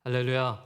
할렐루야.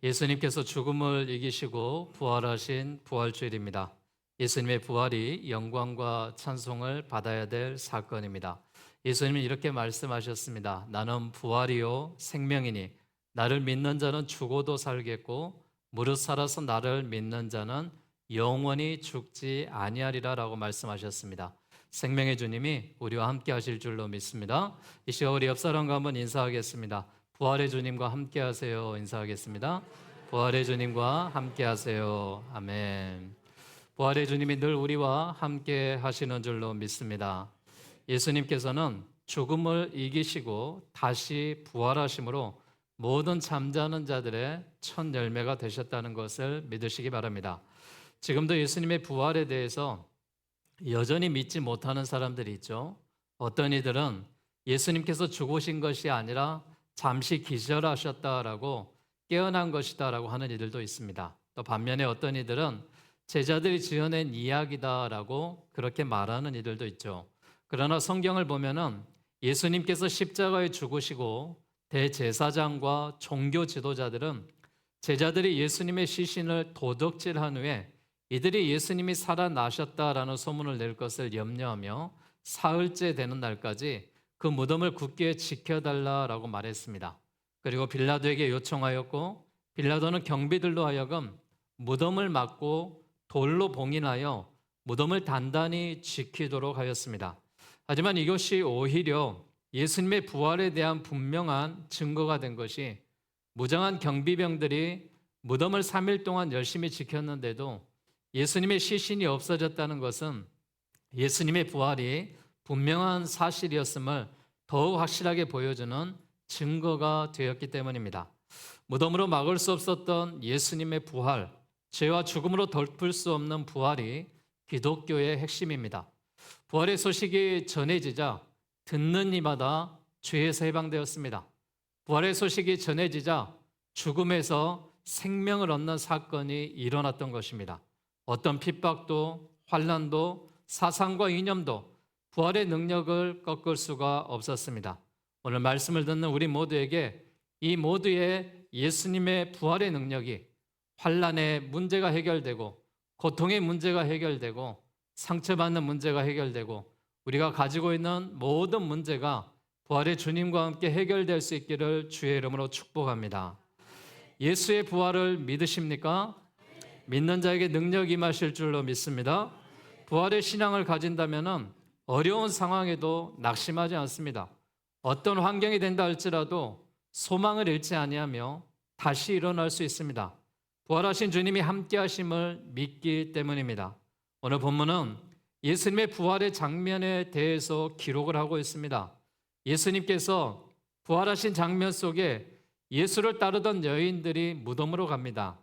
예수님께서 죽음을 이기시고 부활하신 부활주일입니다. 예수님의 부활이 영광과 찬송을 받아야 될 사건입니다. 예수님은 이렇게 말씀하셨습니다. 나는 부활이요 생명이니 나를 믿는 자는 죽어도 살겠고 무릇 살아서 나를 믿는 자는 영원히 죽지 아니하리라라고 말씀하셨습니다. 생명의 주님이 우리와 함께 하실 줄로 믿습니다. 이 시간 우리 옆 사람과 한번 인사하겠습니다. 부활의 주님과 함께 하세요. 인사하겠습니다. 부활의 주님과 함께 하세요. 아멘. 부활의 주님이 늘 우리와 함께 하시는 줄로 믿습니다. 예수님께서는 죽음을 이기시고 다시 부활하심으로 모든 잠자는 자들의 첫 열매가 되셨다는 것을 믿으시기 바랍니다. 지금도 예수님의 부활에 대해서 여전히 믿지 못하는 사람들이 있죠. 어떤 이들은 예수님께서 죽으신 것이 아니라 잠시 기절하셨다라고 깨어난 것이다라고 하는 이들도 있습니다. 또 반면에 어떤 이들은 제자들이 지어낸 이야기다라고 그렇게 말하는 이들도 있죠. 그러나 성경을 보면은 예수님께서 십자가에 죽으시고 대제사장과 종교 지도자들은 제자들이 예수님의 시신을 도둑질한 후에 이들이 예수님이 살아나셨다라는 소문을 낼 것을 염려하며 사흘째 되는 날까지 그 무덤을 굳게 지켜달라라고 말했습니다. 그리고 빌라도에게 요청하였고 빌라도는 경비들로 하여금 무덤을 막고 돌로 봉인하여 무덤을 단단히 지키도록 하였습니다. 하지만 이것이 오히려 예수님의 부활에 대한 분명한 증거가 된 것이 무장한 경비병들이 무덤을 3일 동안 열심히 지켰는데도 예수님의 시신이 없어졌다는 것은 예수님의 부활이 분명한 사실이었음을 더욱 확실하게 보여주는 증거가 되었기 때문입니다. 무덤으로 막을 수 없었던 예수님의 부활, 죄와 죽음으로 덮을 수 없는 부활이 기독교의 핵심입니다. 부활의 소식이 전해지자 듣는 이마다 죄에서 해방되었습니다. 부활의 소식이 전해지자 죽음에서 생명을 얻는 사건이 일어났던 것입니다. 어떤 핍박도 환난도 사상과 이념도 부활의 능력을 꺾을 수가 없었습니다. 오늘 말씀을 듣는 우리 모두에게 이 모두의 예수님의 부활의 능력이 환난의 문제가 해결되고 고통의 문제가 해결되고 상처받는 문제가 해결되고 우리가 가지고 있는 모든 문제가 부활의 주님과 함께 해결될 수 있기를 주의 이름으로 축복합니다. 예수의 부활을 믿으십니까? 믿는 자에게 능력이 임하실 줄로 믿습니다. 부활의 신앙을 가진다면 어려운 상황에도 낙심하지 않습니다. 어떤 환경이 된다 할지라도 소망을 잃지 아니하며 다시 일어날 수 있습니다. 부활하신 주님이 함께 하심을 믿기 때문입니다. 오늘 본문은 예수님의 부활의 장면에 대해서 기록을 하고 있습니다. 예수님께서 부활하신 장면 속에 예수를 따르던 여인들이 무덤으로 갑니다.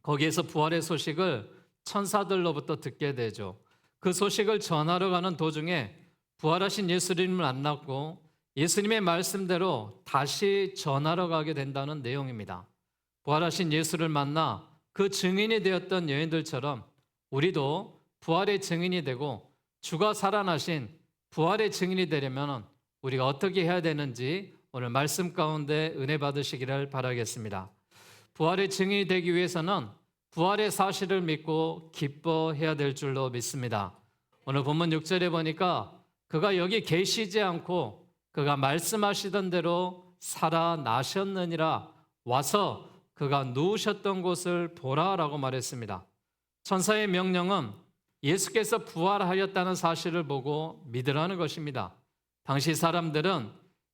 거기에서 부활의 소식을 천사들로부터 듣게 되죠. 그 소식을 전하러 가는 도중에 부활하신 예수님을 만났고 예수님의 말씀대로 다시 전하러 가게 된다는 내용입니다. 부활하신 예수를 만나 그 증인이 되었던 여인들처럼 우리도 부활의 증인이 되고 주가 살아나신 부활의 증인이 되려면 우리가 어떻게 해야 되는지 오늘 말씀 가운데 은혜 받으시기를 바라겠습니다. 부활의 증인이 되기 위해서는 부활의 사실을 믿고 기뻐해야 될 줄로 믿습니다. 오늘 본문 6절에 보니까 그가 여기 계시지 않고 그가 말씀하시던 대로 살아나셨느니라 와서 그가 누우셨던 곳을 보라라고 말했습니다. 천사의 명령은 예수께서 부활하였다는 사실을 보고 믿으라는 것입니다. 당시 사람들은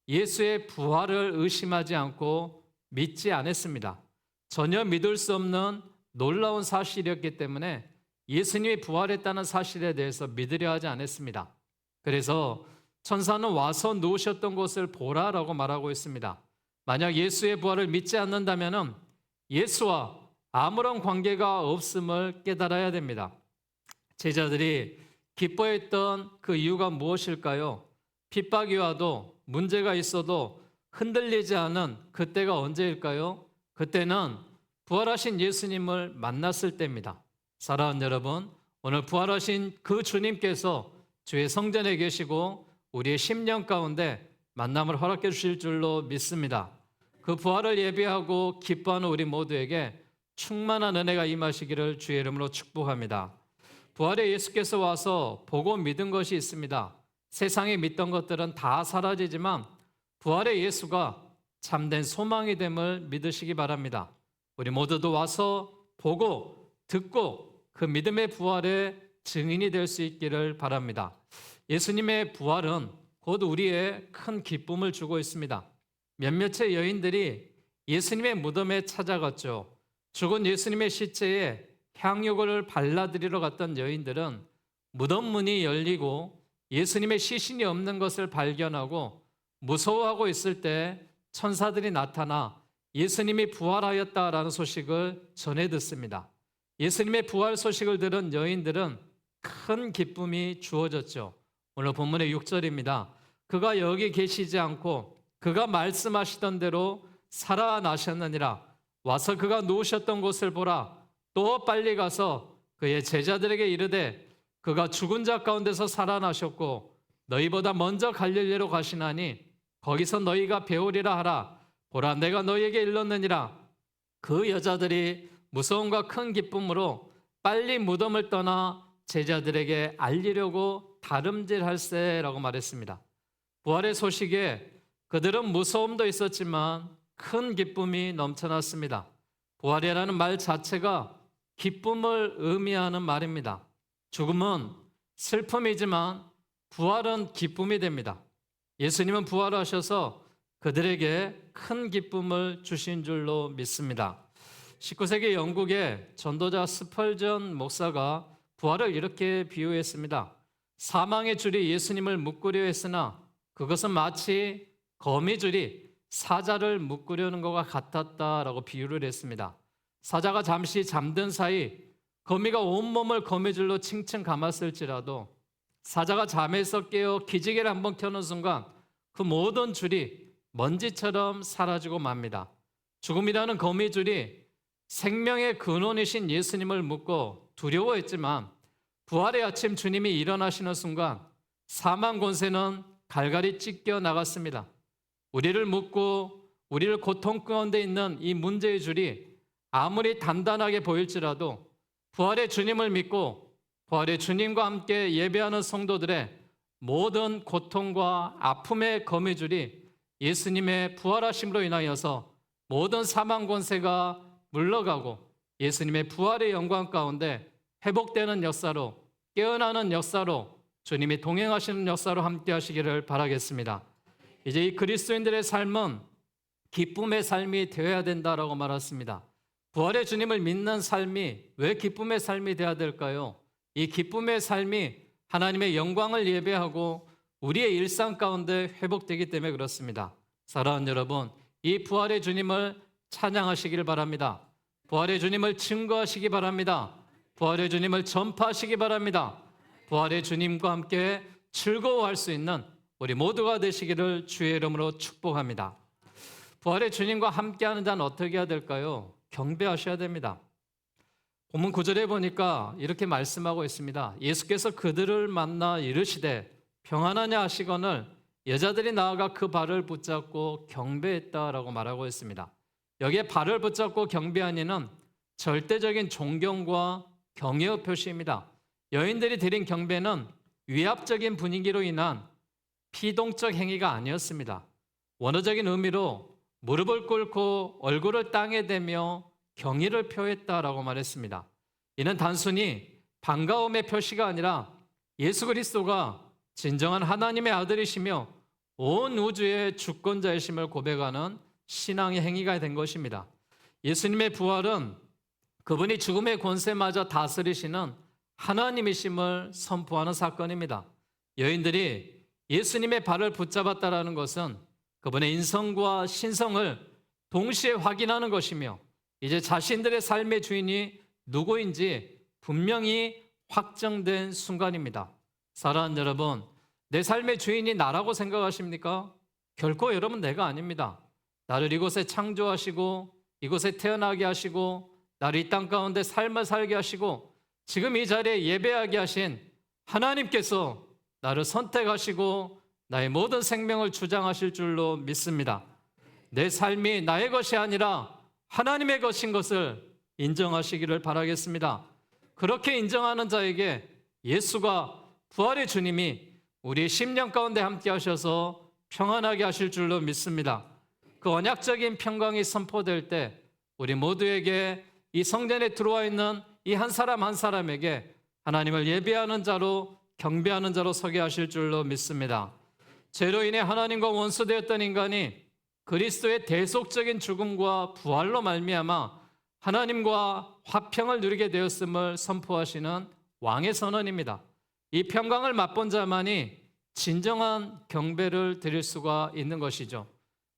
예수의 부활을 의심하지 않고 믿지 않았습니다. 전혀 믿을 수 없는 놀라운 사실이었기 때문에 예수님이 부활했다는 사실에 대해서 믿으려 하지 않았습니다. 그래서 천사는 와서 누우셨던 곳을 보라라고 말하고 있습니다. 만약 예수의 부활을 믿지 않는다면 예수와 아무런 관계가 없음을 깨달아야 됩니다. 제자들이 기뻐했던 그 이유가 무엇일까요? 핍박이 와도 문제가 있어도 흔들리지 않은 그때가 언제일까요? 그때는 부활하신 예수님을 만났을 때입니다. 사랑하는 여러분, 오늘 부활하신 그 주님께서 주의 성전에 계시고 우리의 심령 가운데 만남을 허락해 주실 줄로 믿습니다. 그 부활을 예비하고 기뻐하는 우리 모두에게 충만한 은혜가 임하시기를 주의 이름으로 축복합니다. 부활의 예수께서 와서 보고 믿은 것이 있습니다. 세상에 믿던 것들은 다 사라지지만 부활의 예수가 참된 소망이 됨을 믿으시기 바랍니다. 우리 모두도 와서 보고 듣고 그 믿음의 부활의 증인이 될 수 있기를 바랍니다. 예수님의 부활은 곧 우리의 큰 기쁨을 주고 있습니다. 몇몇의 여인들이 예수님의 무덤에 찾아갔죠. 죽은 예수님의 시체에 향유를 발라드리러 갔던 여인들은 무덤 문이 열리고 예수님의 시신이 없는 것을 발견하고 무서워하고 있을 때 천사들이 나타나 예수님이 부활하였다라는 소식을 전해 듣습니다. 예수님의 부활 소식을 들은 여인들은 큰 기쁨이 주어졌죠. 오늘 본문의 6절입니다. 그가 여기 계시지 않고 그가 말씀하시던 대로 살아나셨느니라. 와서 그가 누우셨던 곳을 보라. 또 빨리 가서 그의 제자들에게 이르되 그가 죽은 자 가운데서 살아나셨고 너희보다 먼저 갈릴리로 가시나니 거기서 너희가 배우리라 하라. 보라, 내가 너희에게 일렀느니라. 그 여자들이 무서움과 큰 기쁨으로 빨리 무덤을 떠나 제자들에게 알리려고 다름질할세라고 말했습니다. 부활의 소식에 그들은 무서움도 있었지만 큰 기쁨이 넘쳐났습니다. 부활이라는 말 자체가 기쁨을 의미하는 말입니다. 죽음은 슬픔이지만 부활은 기쁨이 됩니다. 예수님은 부활하셔서 그들에게 큰 기쁨을 주신 줄로 믿습니다. 19세기 영국의 전도자 스펄전 목사가 부활을 이렇게 비유했습니다. 사망의 줄이 예수님을 묶으려 했으나 그것은 마치 거미줄이 사자를 묶으려는 것과 같았다라고 비유를 했습니다. 사자가 잠시 잠든 사이 거미가 온몸을 거미줄로 칭칭 감았을지라도 사자가 잠에서 깨어 기지개를 한번 켜는 순간 그 모든 줄이 먼지처럼 사라지고 맙니다. 죽음이라는 거미줄이 생명의 근원이신 예수님을 묶고 두려워했지만 부활의 아침 주님이 일어나시는 순간 사망 권세는 갈갈이 찢겨 나갔습니다. 우리를 묶고 우리를 고통 가운데 있는 이 문제의 줄이 아무리 단단하게 보일지라도 부활의 주님을 믿고 부활의 주님과 함께 예배하는 성도들의 모든 고통과 아픔의 거미줄이 예수님의 부활하심으로 인하여서 모든 사망 권세가 물러가고 예수님의 부활의 영광 가운데 회복되는 역사로 깨어나는 역사로 주님이 동행하시는 역사로 함께 하시기를 바라겠습니다. 이제 이 그리스도인들의 삶은 기쁨의 삶이 되어야 된다라고 말했습니다. 부활의 주님을 믿는 삶이 왜 기쁨의 삶이 되어야 될까요? 이 기쁨의 삶이 하나님의 영광을 예배하고 우리의 일상 가운데 회복되기 때문에 그렇습니다. 사랑하는 여러분, 이 부활의 주님을 찬양하시길 바랍니다. 부활의 주님을 증거하시기 바랍니다. 부활의 주님을 전파하시기 바랍니다. 부활의 주님과 함께 즐거워할 수 있는 우리 모두가 되시기를 주의 이름으로 축복합니다. 부활의 주님과 함께하는 자는 어떻게 해야 될까요? 경배하셔야 됩니다. 본문 9절에 보니까 이렇게 말씀하고 있습니다. 예수께서 그들을 만나 이르시되 평안하냐 하시거늘 여자들이 나아가 그 발을 붙잡고 경배했다라고 말하고 있습니다. 여기에 발을 붙잡고 경배하니는 절대적인 존경과 경외의 표시입니다. 여인들이 드린 경배는 위압적인 분위기로 인한 피동적 행위가 아니었습니다. 원어적인 의미로 무릎을 꿇고 얼굴을 땅에 대며 경의를 표했다라고 말했습니다. 이는 단순히 반가움의 표시가 아니라 예수 그리스도가 진정한 하나님의 아들이시며 온 우주의 주권자이심을 고백하는 신앙의 행위가 된 것입니다. 예수님의 부활은 그분이 죽음의 권세마저 다스리시는 하나님이심을 선포하는 사건입니다. 여인들이 예수님의 발을 붙잡았다라는 것은 그분의 인성과 신성을 동시에 확인하는 것이며 이제 자신들의 삶의 주인이 누구인지 분명히 확정된 순간입니다. 사랑하는 여러분, 내 삶의 주인이 나라고 생각하십니까? 결코 여러분 내가 아닙니다. 나를 이곳에 창조하시고 이곳에 태어나게 하시고 나를 이 땅 가운데 삶을 살게 하시고 지금 이 자리에 예배하게 하신 하나님께서 나를 선택하시고 나의 모든 생명을 주장하실 줄로 믿습니다. 내 삶이 나의 것이 아니라 하나님의 것인 것을 인정하시기를 바라겠습니다. 그렇게 인정하는 자에게 예수가, 부활의 주님이 우리의 심령 가운데 함께 하셔서 평안하게 하실 줄로 믿습니다. 그 언약적인 평강이 선포될 때 우리 모두에게 이 성전에 들어와 있는 이 한 사람 한 사람에게 하나님을 예배하는 자로, 경배하는 자로 서게 하실 줄로 믿습니다. 죄로 인해 하나님과 원수되었던 인간이 그리스도의 대속적인 죽음과 부활로 말미암아 하나님과 화평을 누리게 되었음을 선포하시는 왕의 선언입니다. 이 평강을 맛본 자만이 진정한 경배를 드릴 수가 있는 것이죠.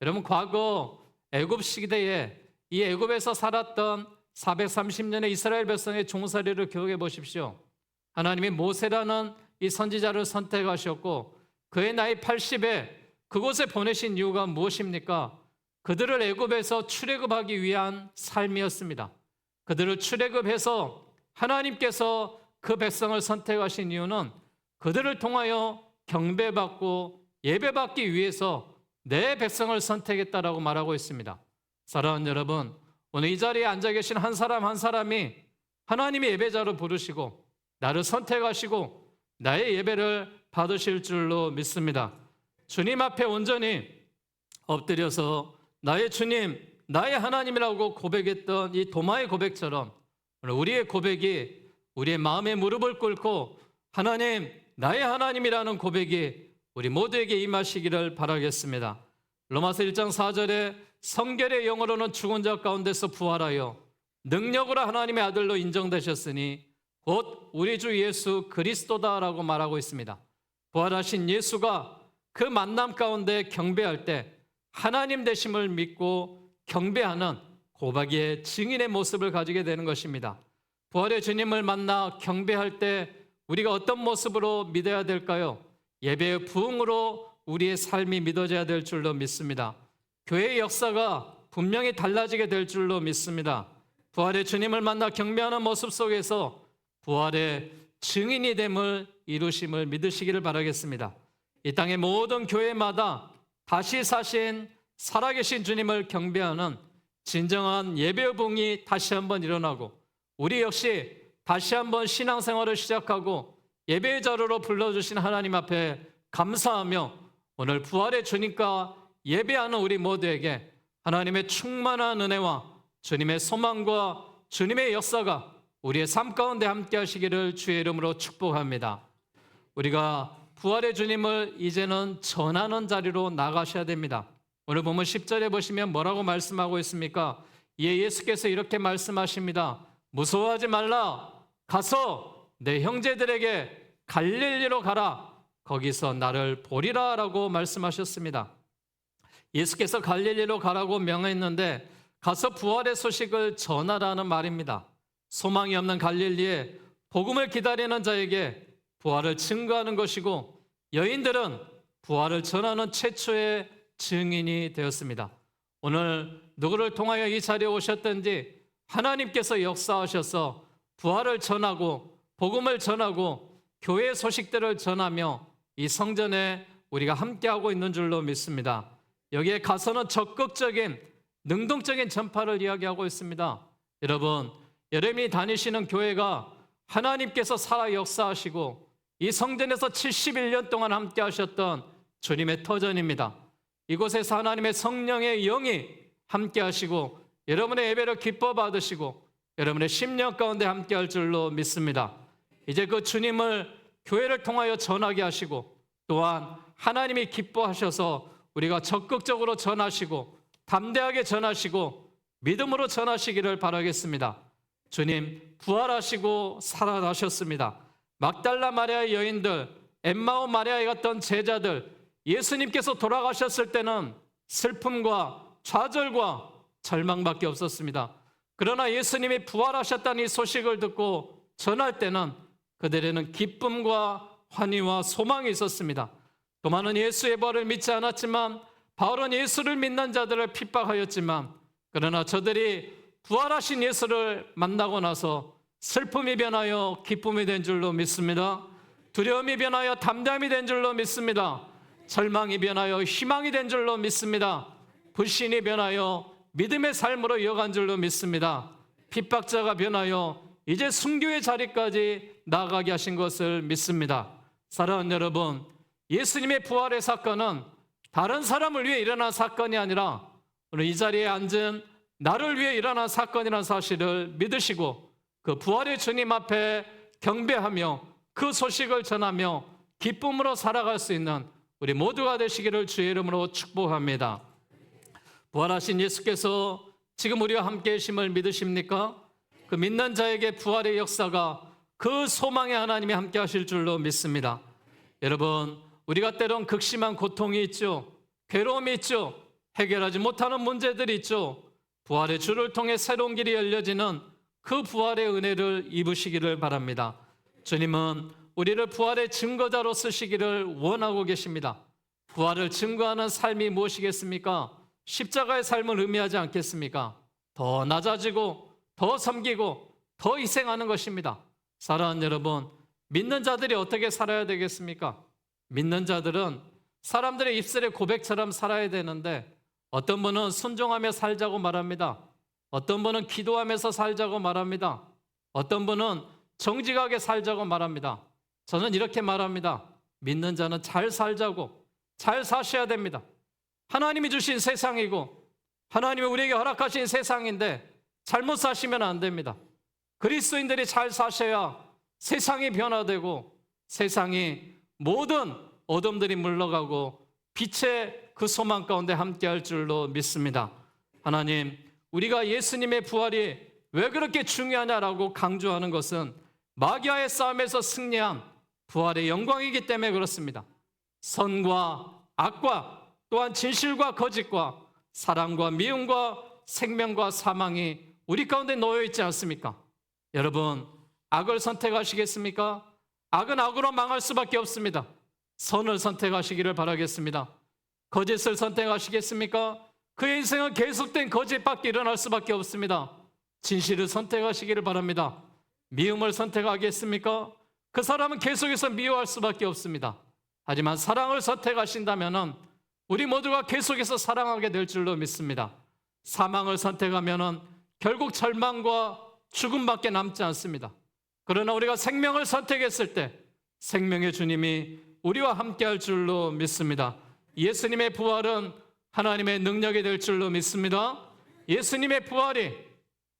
여러분, 과거 애굽 시대에 이 애굽에서 살았던 430년의 이스라엘 백성의 종살이를 기억해 보십시오. 하나님이 모세라는 이 선지자를 선택하셨고 그의 나이 80에 그곳에 보내신 이유가 무엇입니까? 그들을 애굽에서 출애굽하기 위한 삶이었습니다. 그들을 출애굽해서 하나님께서 그 백성을 선택하신 이유는 그들을 통하여 경배받고 예배받기 위해서 내 백성을 선택했다라고 말하고 있습니다. 사랑하는 여러분, 오늘 이 자리에 앉아 계신 한 사람 한 사람이 하나님의 예배자로 부르시고 나를 선택하시고 나의 예배를 받으실 줄로 믿습니다. 주님 앞에 온전히 엎드려서 나의 주님, 나의 하나님이라고 고백했던 이 도마의 고백처럼 오늘 우리의 고백이 우리의 마음에 무릎을 꿇고 하나님, 나의 하나님이라는 고백이 우리 모두에게 임하시기를 바라겠습니다. 로마서 1장 4절에 성결의 영으로는 죽은 자 가운데서 부활하여 능력으로 하나님의 아들로 인정되셨으니 곧 우리 주 예수 그리스도다라고 말하고 있습니다. 부활하신 예수가 그 만남 가운데 경배할 때 하나님 되심을 믿고 경배하는 고백의 증인의 모습을 가지게 되는 것입니다. 부활의 주님을 만나 경배할 때 우리가 어떤 모습으로 믿어야 될까요? 예배의 부흥으로 우리의 삶이 믿어져야 될 줄로 믿습니다. 교회의 역사가 분명히 달라지게 될 줄로 믿습니다. 부활의 주님을 만나 경배하는 모습 속에서 부활의 증인이 됨을 이루심을 믿으시기를 바라겠습니다. 이 땅의 모든 교회마다 다시 사신 살아계신 주님을 경배하는 진정한 예배의 부흥이 다시 한번 일어나고 우리 역시 다시 한번 신앙생활을 시작하고 예배의 자료로 불러주신 하나님 앞에 감사하며 오늘 부활의 주님과 예배하는 우리 모두에게 하나님의 충만한 은혜와 주님의 소망과 주님의 역사가 우리의 삶 가운데 함께 하시기를 주의 이름으로 축복합니다. 우리가 부활의 주님을 이제는 전하는 자리로 나가셔야 됩니다. 오늘 보면 10절에 보시면 뭐라고 말씀하고 있습니까? 이에 예수께서 이렇게 말씀하십니다. 무서워하지 말라. 가서 내 형제들에게 갈릴리로 가라. 거기서 나를 보리라 라고 말씀하셨습니다. 예수께서 갈릴리로 가라고 명했는데 가서 부활의 소식을 전하라는 말입니다. 소망이 없는 갈릴리에 복음을 기다리는 자에게 부활을 증거하는 것이고 여인들은 부활을 전하는 최초의 증인이 되었습니다. 오늘 누구를 통하여 이 자리에 오셨든지 하나님께서 역사하셔서 부활을 전하고 복음을 전하고 교회의 소식들을 전하며 이 성전에 우리가 함께하고 있는 줄로 믿습니다. 여기에 가서는 적극적인 능동적인 전파를 이야기하고 있습니다. 여러분이 다니시는 교회가 하나님께서 살아 역사하시고 이 성전에서 71년 동안 함께 하셨던 주님의 터전입니다. 이곳에서 하나님의 성령의 영이 함께 하시고 여러분의 예배를 기뻐 받으시고 여러분의 심령 가운데 함께 할 줄로 믿습니다. 이제 그 주님을 교회를 통하여 전하게 하시고 또한 하나님이 기뻐하셔서 우리가 적극적으로 전하시고 담대하게 전하시고 믿음으로 전하시기를 바라겠습니다. 주님 부활하시고 살아나셨습니다. 막달라 마리아의 여인들, 엠마오 마리아에 갔던 제자들, 예수님께서 돌아가셨을 때는 슬픔과 좌절과 절망밖에 없었습니다. 그러나 예수님이 부활하셨다는 이 소식을 듣고 전할 때는 그들에는 기쁨과 환희와 소망이 있었습니다. 도마는 예수의 부활을 믿지 않았지만 바울은 예수를 믿는 자들을 핍박하였지만 그러나 저들이 부활하신 예수를 만나고 나서 슬픔이 변하여 기쁨이 된 줄로 믿습니다. 두려움이 변하여 담대함이 된 줄로 믿습니다. 절망이 변하여 희망이 된 줄로 믿습니다. 불신이 변하여 믿음의 삶으로 이어간 줄로 믿습니다. 핍박자가 변하여 이제 순교의 자리까지 나아가게 하신 것을 믿습니다. 사랑하는 여러분, 예수님의 부활의 사건은 다른 사람을 위해 일어난 사건이 아니라 오늘 이 자리에 앉은 나를 위해 일어난 사건이라는 사실을 믿으시고 그 부활의 주님 앞에 경배하며 그 소식을 전하며 기쁨으로 살아갈 수 있는 우리 모두가 되시기를 주의 이름으로 축복합니다. 부활하신 예수께서 지금 우리와 함께 계심을 믿으십니까? 그 믿는 자에게 부활의 역사가 그 소망의 하나님이 함께 하실 줄로 믿습니다. 여러분, 우리가 때론 극심한 고통이 있죠. 괴로움이 있죠. 해결하지 못하는 문제들이 있죠. 부활의 주를 통해 새로운 길이 열려지는 그 부활의 은혜를 입으시기를 바랍니다. 주님은 우리를 부활의 증거자로 쓰시기를 원하고 계십니다. 부활을 증거하는 삶이 무엇이겠습니까? 십자가의 삶을 의미하지 않겠습니까? 더 낮아지고 더 섬기고 더 희생하는 것입니다. 사랑하는 여러분, 믿는 자들이 어떻게 살아야 되겠습니까? 믿는 자들은 사람들의 입술의 고백처럼 살아야 되는데 어떤 분은 순종하며 살자고 말합니다. 어떤 분은 기도하면서 살자고 말합니다. 어떤 분은 정직하게 살자고 말합니다. 저는 이렇게 말합니다. 믿는 자는 잘 살자고, 잘 사셔야 됩니다. 하나님이 주신 세상이고 하나님이 우리에게 허락하신 세상인데 잘못 사시면 안 됩니다. 그리스도인들이 잘 사셔야 세상이 변화되고 세상이 모든 어둠들이 물러가고 빛의 그 소망 가운데 함께할 줄로 믿습니다. 하나님, 우리가 예수님의 부활이 왜 그렇게 중요하냐라고 강조하는 것은 마귀와의 싸움에서 승리한 부활의 영광이기 때문에 그렇습니다. 선과 악과 또한 진실과 거짓과 사랑과 미움과 생명과 사망이 우리 가운데 놓여 있지 않습니까? 여러분, 악을 선택하시겠습니까? 악은 악으로 망할 수밖에 없습니다. 선을 선택하시기를 바라겠습니다. 거짓을 선택하시겠습니까? 그의 인생은 계속된 거짓밖에 일어날 수밖에 없습니다. 진실을 선택하시기를 바랍니다. 미움을 선택하겠습니까? 그 사람은 계속해서 미워할 수밖에 없습니다. 하지만 사랑을 선택하신다면 우리 모두가 계속해서 사랑하게 될 줄로 믿습니다. 사망을 선택하면 결국 절망과 죽음밖에 남지 않습니다. 그러나 우리가 생명을 선택했을 때 생명의 주님이 우리와 함께할 줄로 믿습니다. 예수님의 부활은 하나님의 능력이 될 줄로 믿습니다. 예수님의 부활이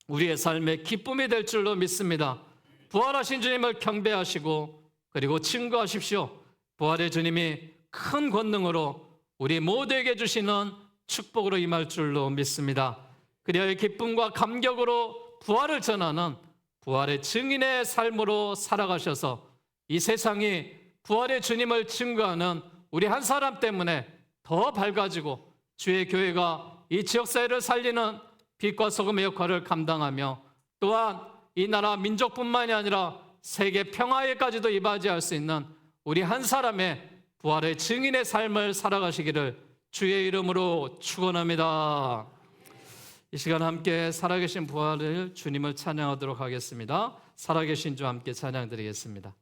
우리의 삶의 기쁨이 될 줄로 믿습니다. 부활하신 주님을 경배하시고 그리고 증거하십시오. 부활의 주님이 큰 권능으로 우리 모두에게 주시는 축복으로 임할 줄로 믿습니다. 그리하여 기쁨과 감격으로 부활을 전하는 부활의 증인의 삶으로 살아가셔서 이 세상이 부활의 주님을 증거하는 우리 한 사람 때문에 더 밝아지고 주의 교회가 이 지역사회를 살리는 빛과 소금의 역할을 감당하며 또한 이 나라 민족뿐만이 아니라 세계 평화에까지도 이바지할 수 있는 우리 한 사람의 부활의 증인의 삶을 살아가시기를 주의 이름으로 축원합니다. 이 시간 함께 살아계신 부활을 주님을 찬양하도록 하겠습니다. 살아계신 주 함께 찬양드리겠습니다.